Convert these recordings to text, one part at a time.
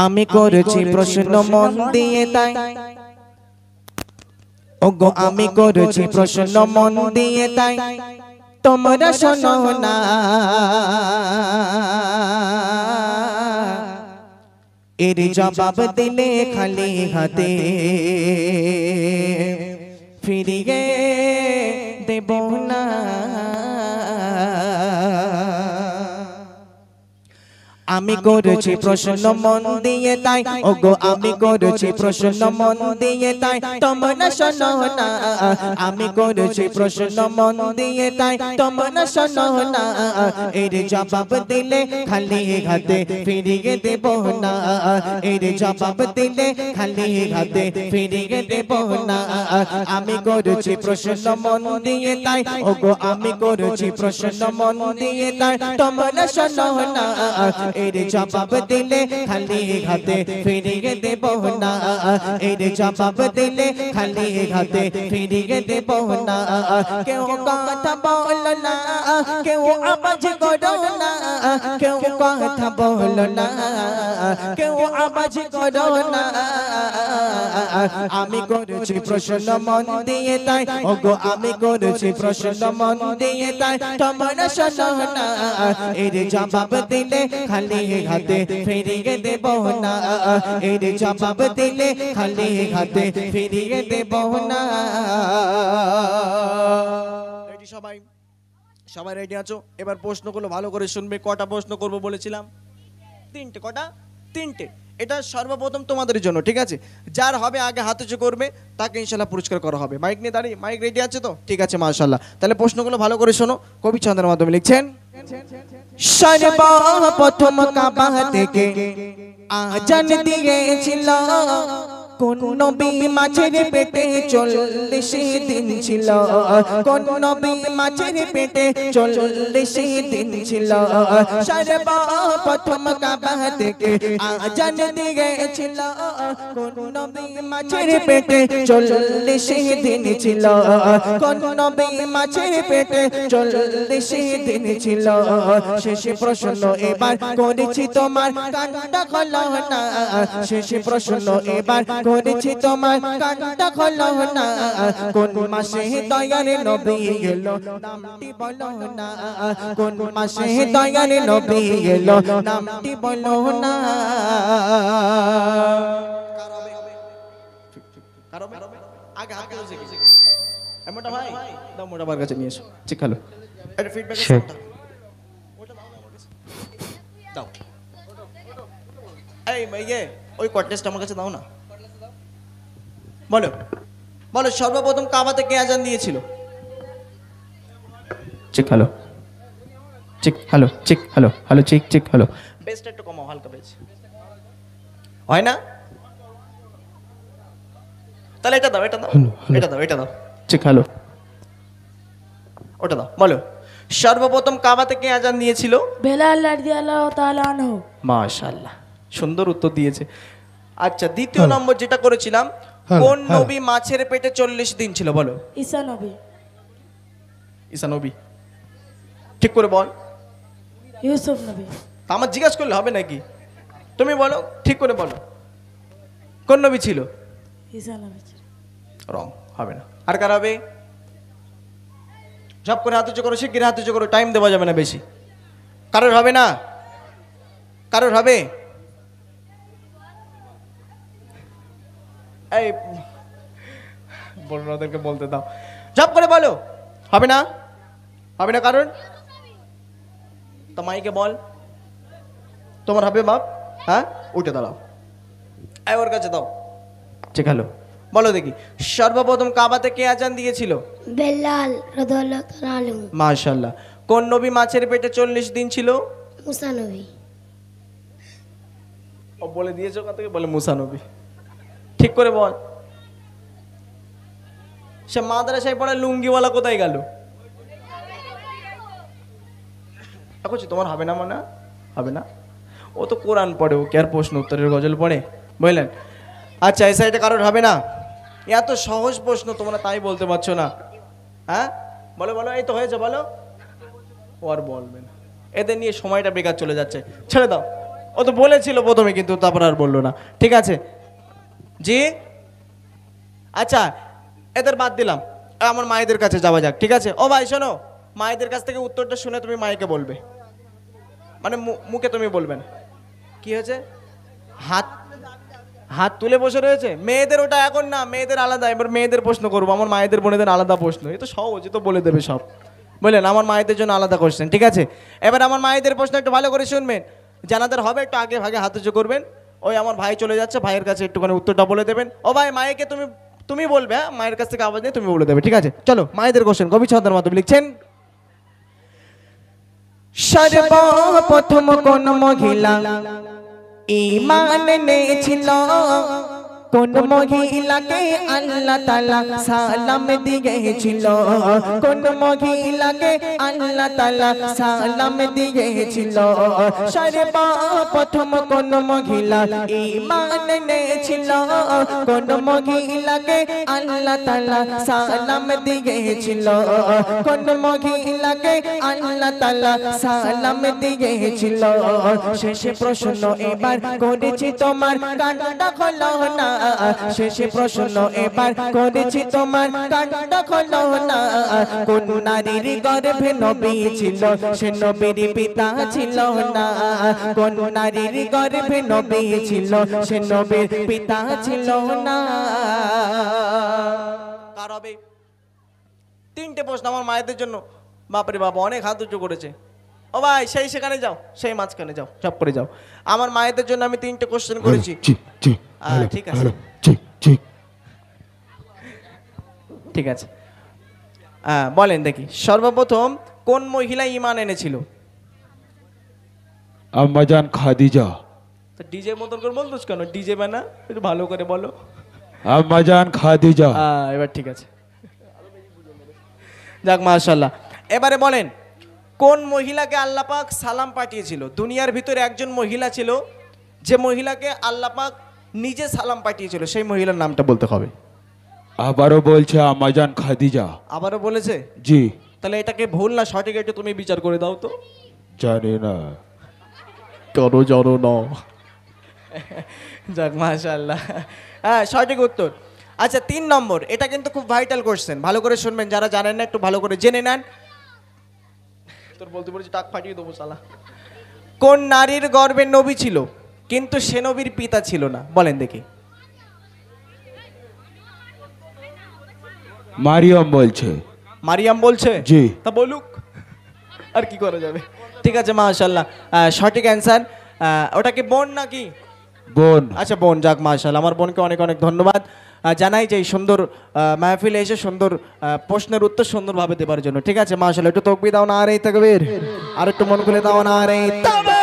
আমি করেছি প্রশ্ন মন দিয়ে তাই ওগো আমি করেছি প্রশ্ন মন দিয়ে তাই তোমরা শোনো না এর জবাব দিলে খালি হাতে ফিরিয়ে দেব না আমি করেছি প্রশ্ন মন দিয়ে তাই ওগো আমি করেছি প্রশ্ন মন দিয়ে তাই তোমরা শোনো না আমি করেছি প্রশ্ন মন দিয়ে তাই তোমরা শোনো না এর জবাব দিলে খালি হাতে ফিরিয়ে দেব না এর জবাব দিলে খালি হাতে ফিরিয়ে দেব না আমি করেছি প্রশ্ন মন দিয়ে তাই ওগো আমি করেছি প্রশ্ন মন দিয়ে তাই তোমরা শোনো না এর জবাব দিলে খালি হাতে ফিরিয়ে দেব না এর জবাব দিলে খালি হাতে ফিরিয়ে দেব না কেউ কথা বলো না কেউ আওয়াজ করো না কেউ কথা বলো না কেউ আওয়াজ করো না আমি করেছি প্রশ্ন মন দিয়ে তাই ওগো আমি করেছি প্রশ্ন মন দিয়ে তাই তোমরা শোনো না এর জবাব দিলে খালি হাতে ফিরিয়ে দেব না এর জবাব দিলে খালি হাতে ফিরিয়ে দেব না রেডি সবাই সবাই রেডি আছো এবার প্রশ্নগুলো ভালো করে শুনবে কটা প্রশ্ন করব বলেছিলাম তিনটে কটা তিনটে এটা সর্বপ্রথম তোমাদের জন্য ঠিক আছে যার হবে আগে হাত উঁচু করবে তাকে ইনশাআল্লাহ পুরস্কার করা হবে মাইক নিয়ে দাঁড়িয়ে মাইক রেডি আছে তো ঠিক আছে মাশাআল্লাহ তাহলে প্রশ্নগুলো ভালো করে শোনো কবি ছন্দের মাধ্যমে লিখছেন সর্বপ্রথম কাবা থেকে আজান দিয়েছিল কোন নবী মাছের পেটে 40 দিন ছিল কোন নবী মাছের পেটে 40 দিন ছিল সর্বপ্রথম কাবা থেকে আজান দিয়েছিল কোন নবী মাছের পেটে 40 দিন ছিল কোন নবী মাছের পেটে 40 দিন ছিল শেষ প্রশ্ন এবার করেছি তোমার কানটা খোলো না শেষ প্রশ্ন এবার করেছি তোমার কানটা খোলো না কোন মাসে দয়ার নবী এলো নামটি বলো না কোন মাসে দয়ার নবী এলো নামটি বলো না আগে হাত তুলে শিখি মোটা ভাই দাও মোটা বার কাছে নিয়ে এসো ঠিক হলো এটা ফিডব্যাক ওটা দাও আমার কাছে দাও এই ভাইয়ে ওই কটলেসটা আমার কাছে দাও না বলো বলো সর্বপ্রথম কাবা থেকে আজান দিয়েছিল ঠিক হলো ঠিক হলো ঠিক হলো হলো ঠিক ঠিক হলো বেসটা একটু কমাও হালকা বেস হয় না তাহলে এটা দাও এটা দাও এটা দাও এটা দাও ঠিক হলো ওটা দাও বলো সর্বপ্রথম কাবা থেকে আজান দিয়েছিল বেলাল রাদিয়াল্লাহু তাআলা আনহু মাশাআল্লাহ সুন্দর উত্তর দিয়েছে আচ্ছা দ্বিতীয় নম্বর যেটা করেছিলাম কোন নবী মাছের পেটে 40 দিন ছিল বলো ঈসা নবী ঈসা নবী ঠিক করে বল ইউসুফ নবী আমার জিজ্ঞাসা করলে হবে নাকি তুমি বলো ঠিক করে বলো কোন নবী ছিল ঈসা নবী রং হবে না আর কার হবে সব করে হাত উঁচু করো শিগগির হাত উঁচু করো টাইম দেওয়া যাবে না বেশি কারোর হবে না কারোর হবে এই বড়দেরকে বলতে দাও জব করে বলো হবে না হবে না কারণ তো মাইকে বল তোমার হবে বাপ হ্যাঁ উঠে দাঁড়াও এই ওর কাছে দাও ঠিক হলো বলো দেখি সর্বপ্রথম কাবা থেকে আজান দিয়েছিল বেলাল রাদিয়াল্লাহু তাআলা আনহু মাশাআল্লাহ কোন নবী মাছের পেটে 40 দিন ছিল মুসা নবী ও বলে দিয়েছো কত থেকে বলে মুসা নবী ঠিক করে বল সে মাদ্রাসায় পড়া লুঙ্গিওয়ালা কোথায় গেল এখন তোমার হবে না মানে হবে না ও তো কোরআন পড়ে ও কি আর প্রশ্ন উত্তরের গজল পড়ে বুঝলেন আচ্ছা এই সাইডে কারোর হবে না এত সহজ প্রশ্ন তোমরা তাই বলতে পারছো না হ্যাঁ বলো বলো এই তো হয়েছে বলো ও আর বলবে না এদের নিয়ে সময়টা বেকার চলে যাচ্ছে ছেড়ে দাও ও তো বলেছিল প্রথমে, কিন্তু তারপর আর বললো না। ঠিক আছে জি, আচ্ছা এদের বাদ দিলাম, আমার মায়েদের কাছে যাওয়া যাক। ঠিক আছে, ও ভাই শোনো, মায়েদের কাছ থেকে উত্তরটা শুনে তুমি মাইকে বলবে, মানে মুখে তুমি বলবেন। কি হয়েছে? হাত হাত তুলে বসে রয়েছে। মেয়েদের ওটা এখন না, মেয়েদের আলাদা। এবার মেয়েদের প্রশ্ন করবো, আমার মায়েদের বোনেদের আলাদা প্রশ্ন। এ তো সহজ, এ তো বলে দেবে সব। বললেন আমার মায়েদের জন্য আলাদা কোশ্চেন। ঠিক আছে, এবার আমার মায়েদের প্রশ্ন একটু ভালো করে শুনবেন। জানাদের হবে একটু আগে ভাগে হাত উঁচু করবেন। ওই আমার ভাই চলে যাচ্ছে, ভাইয়ের কাছে একটুখানি উত্তরটা বলে দেবেন। ও ভাই, মায়েকে তুমি তুমি বলবে, হ্যাঁ মায়ের কাছ থেকে আওয়াজ নিয়ে তুমি বলে দেবে। ঠিক আছে, চলো মায়েদের কোশ্চেন। কবি ছন্দের মাধ্যমে লিখছেন, সর্বপ্রথম কোন মহিলা ঈমান এনেছিল, কোন মহিলাকে আল্লাহ তাআলা সালাম দিয়েছিল, কোন মহিলাকে আল্লাহ তাআলা সালাম দিয়েছিল। সর্বপ্রথম কোন মহিলা ঈমান এনেছিল, কোন মহিলাকে আল্লাহ তাআলা সালাম দিয়েছিল, কোন মহিলাকে আল্লাহ তাআলা সালাম দিয়েছিল। শেষে প্রশ্ন এবার করেছি তোমার, কানটা খোলো না। শেষে প্রশ্ন এবার করেছি তোমার, কানটা খোলো না। কোন নারীর গর্ভে নবী ছিল, সে নবীর পিতা ছিল না। কোন নারীর গর্ভে নবী ছিল, সে নবীর পিতা ছিল না। কার হবে? তিনটে প্রশ্ন আমার মায়েদের জন্য। বাপরে বাবা, অনেক হাত উঁচু করেছে। ও ভাই, সেই সেখানে যাও, সেই মাঝখানে যাও, চপ করে যাও। আমার মায়েদের জন্য আমি তিনটে কোশ্চেন করেছি। ঠিক আছে, ঠিক আছে, বলেন দেখি, সর্বপ্রথম কোন মহিলা ঈমান এনেছিল? আম্মাজান খাদিজা। তো ডিজে মতন করে বলতো কেন? ডিজে বানা, একটু ভালো করে বলো। আম্মাজান খাদিজা। এবার ঠিক আছে, যাক মাশাআল্লাহ। এবারে বলেন, কোন মহিলাকে আল্লাহ পাক সালাম পাঠিয়েছিল? দুনিয়ার ভিতরে একজন মহিলা ছিল, যে মহিলাকে আল্লাহ পাক নিজে সালাম পাঠিয়েছিল, সেই মহিলার নামটা বলতে হবে। আবারও বলছে আম্মাজান খাদিজা। আবারও বলেছে? জি। তাহলে এটাকে ভুল না সঠিক একটু তুমি বিচার করে দাও তো। জানি না। করো জড়ো ন। যাক মাশাআল্লাহ, হ্যাঁ সঠিক উত্তর। আচ্ছা 3 নম্বর, এটা কিন্তু খুব ভাইটাল কোশ্চেন, ভালো করে শুনবেন। যারা জানেন না একটু ভালো করে জেনে নেন। তোর বলতে বলছি টাক ফাটিয়ে দেবো শালা। কোন নারীর গর্ভে নবী ছিল কিন্তু সে নবীর পিতা ছিল না? বলেন দেখি। মারিয়াম বলছে। মারিয়াম বলছে? জি। তা বলুক, আর কি করা যাবে। ঠিক আছে মাশাআল্লাহ, সঠিক অ্যান্সার। ওটা কি বোন নাকি? বোন। আচ্ছা বোন, যাক মাশাআল্লাহ। আমার বোনকে অনেক অনেক ধন্যবাদ জানাই যে এই সুন্দর মাহফিলে এসে সুন্দর প্রশ্নের উত্তর সুন্দরভাবে দেওয়ার জন্য। ঠিক আছে মাশাআল্লাহ, একটু তকবীর দাও না রে তাকবীর, আর একটু মন খুলে দাও না রে তাকবীর।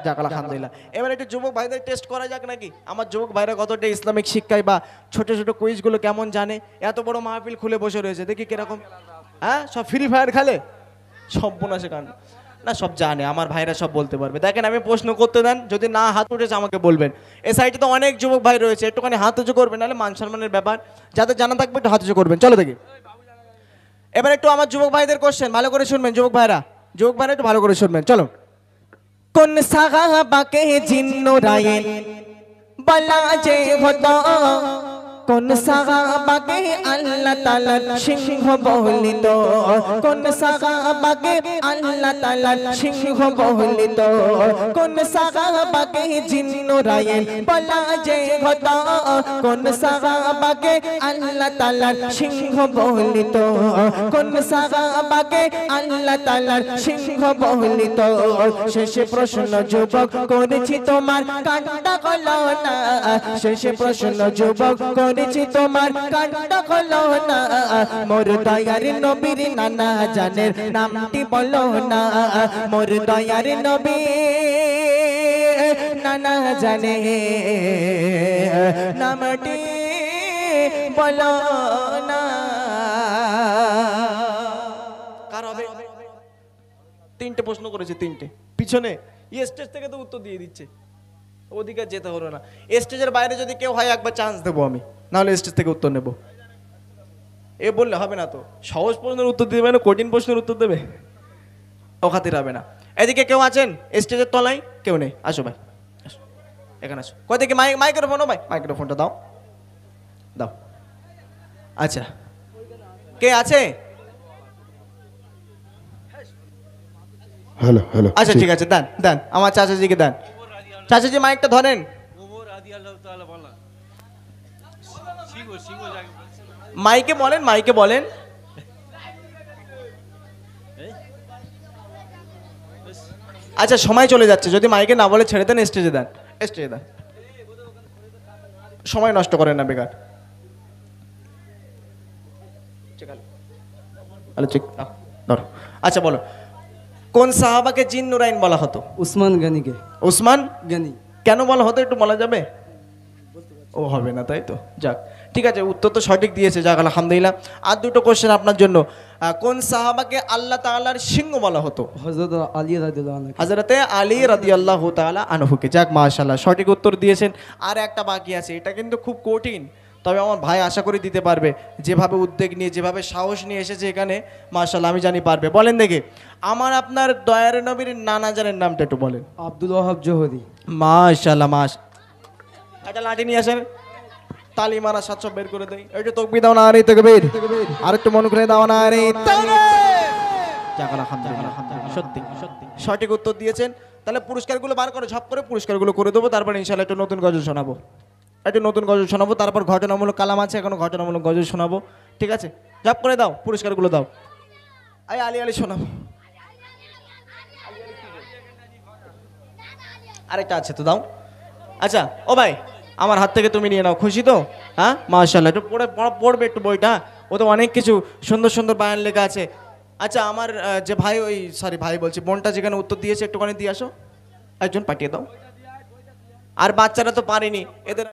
যাক আলহামদুলিল্লাহ। এবার একটু যুবক ভাইদের টেস্ট করা যাক নাকি? আমার যুবক ভাইরা কতটা ইসলামিক শিক্ষায় বা ছোট ছোট কুইজগুলো কেমন জানে। এত বড় মাহফিল খুলে বসে রয়েছে, দেখি কিরকম। হ্যাঁ, সব ফ্রি ফায়ার খেলে, সব বোনাসে কান না, সব জানে আমার ভাইরা, সব বলতে পারবে। দেখেন আমি প্রশ্ন করতে দেন, যদি না হাত উঠেছে আমাকে বলবেন। এ সাইডে তো অনেক যুবক ভাই রয়েছে, একটুখানি হাত উঁচু করবেন, নাহলে মান সম্মানের ব্যাপার। যাদের জানা থাকবে একটু হাত উঁচু করবেন। চলো দেখি। এবার একটু আমার যুবক ভাইদের কোশ্চেন ভালো করে শুনবেন। যুবক ভাইরা একটু ভালো করে শুনবেন। চলো। কোন সাহাবাকে জিন্নুরাইন বলা যে হতো, কোন সাহাবাকে আল্লাহ তাআলা সিংহ বলিত, কোন সাহাবাকে আল্লাহ তাআলা সিংহ বলিত, কোন সাহাবাকে জিন্নুরাইন বলা যে হতো, কোন সাহাবাকে আল্লাহ তাআলা সিংহ বলিত, কোন সাহাবাকে আল্লাহ তাআলা সিংহ বলিত। শেষে প্রশ্ন যুবক করেছি তোমার, কানটা খোলো না। শেষে প্রশ্ন যুবক করেছি তোমার, কানটা খোলো না। মোর দয়ার নবীর নানা জানের নামটি বলো না, মোর দয়ার নবী নানা জানে নামটি বলো না। কার হবে? তিনটে প্রশ্ন করেছে, তিনটে পিছনে। স্টেজ থেকে তো উত্তর দিয়ে দিচ্ছে, ওদিকে যেতে হলো না। স্টেজের বাইরে যদি কেউ হয় একবার চান্স দেবো আমি, নাহলে স্টেজ থেকে উত্তর নেব। এ বললে হবে না তো, সহজ প্রশ্নের উত্তর দেবে না, কঠিন প্রশ্নের উত্তর দেবে, ও খাতির হবে না। এদিকে কেউ আছেন স্টেজের তলায়? কেউ নেই, আসো ভাই, আসো এখানে আসো। কই দেখি মাইক্রোফোন, ভাই মাইক্রোফোনটা দাও, দাও। আচ্ছা, কে আছে? হ্যালো হ্যালো আচ্ছা ঠিক আছে, দেন দেন, আমার চাচাজিকে দেন। চাচাজি মাইকটা ধরেন। মাইকে বলেন, মাইকে বলেন। আচ্ছা সময় চলে যাচ্ছে, যদি মাইকে না বলে ছেড়ে দেন, স্টেজে দেন, স্টেজে দেন, সময় নষ্ট করেন না বেকার। ধরো। আচ্ছা বলো, কোন সাহাবাকে জিন নুরাইন বলা হতো? উসমান গানিকে। উসমান গানি। কেন বলা হতো একটু বলা যাবে? ও হবে না, তাই তো, যাক ঠিক আছে, উত্তর তো সঠিক দিয়েছে, যাক আলহামদুলিল্লাহ। আর দুটো কোশ্চেন আপনার জন্য। কোন সাহাবাকে আল্লাহ তাআলার সিংহ বলা হতো? হযরত আলী রাদিয়াল্লাহু আনহু। হযরতে আলী রাদিয়াল্লাহু তাআলা আনহুকে। যাক মাশাআল্লাহ, সঠিক উত্তর দিয়েছেন। আর একটা বাকি আছে, এটা কিন্তু খুব কঠিন, তবে আমার ভাই আশা করি দিতে পারবে, যেভাবে উদ্যোগ নিয়ে, যেভাবে সাহস নিয়ে এসেছে এখানে, মাশাআল্লাহ আমি জানি পারবে। বলেন দেখে, আমার দয়ার নবীর নানা জানের নামটা একটু বলেন। আব্দুল ওয়াহাব জোহরি। মাশাআল্লাহ একটা লাঠি নিয়ে আসেন, তালি মারা সাত সব বের করে দেই। একটু তাকবীর দাও না, আরে তাকবীর, আর একটু মন খুলে দাও না, আরে যাক আলহামদুলিল্লাহ, সত্যি সত্যি সঠিক উত্তর দিয়েছেন। তাহলে পুরস্কারগুলো বার করো, ঝপ করে পুরস্কারগুলো করে দেবো, তারপর ইনশাআল্লাহ একটু নতুন গজল শোনাবো, একটু নতুন গজল শোনাবো, তারপর ঘটনামূলক কালাম আছে, এখনো ঘটনামূলক গজল শোনাবো, ঠিক আছে? ঝপ করে দাও, পুরস্কারগুলো দাও। আলী আলী শোনাবো, আরেকটা আছে তো দাও। আচ্ছা ও ভাই, আমার হাত থেকে তুমি নিয়ে নাও, খুশি তো? হ্যাঁ মাশাআল্লাহ, একটু পড়বে একটু বইটা, ও তো অনেক কিছু সুন্দর সুন্দর বায়ান লেখা আছে। আচ্ছা আমার যে ভাই, ভাই বলছি, বোনটা যেখানে উত্তর দিয়েছে একটুখানি দিয়ে আসো, একজন পাঠিয়ে দাও। আর বাচ্চারা তো পারেনি, এদের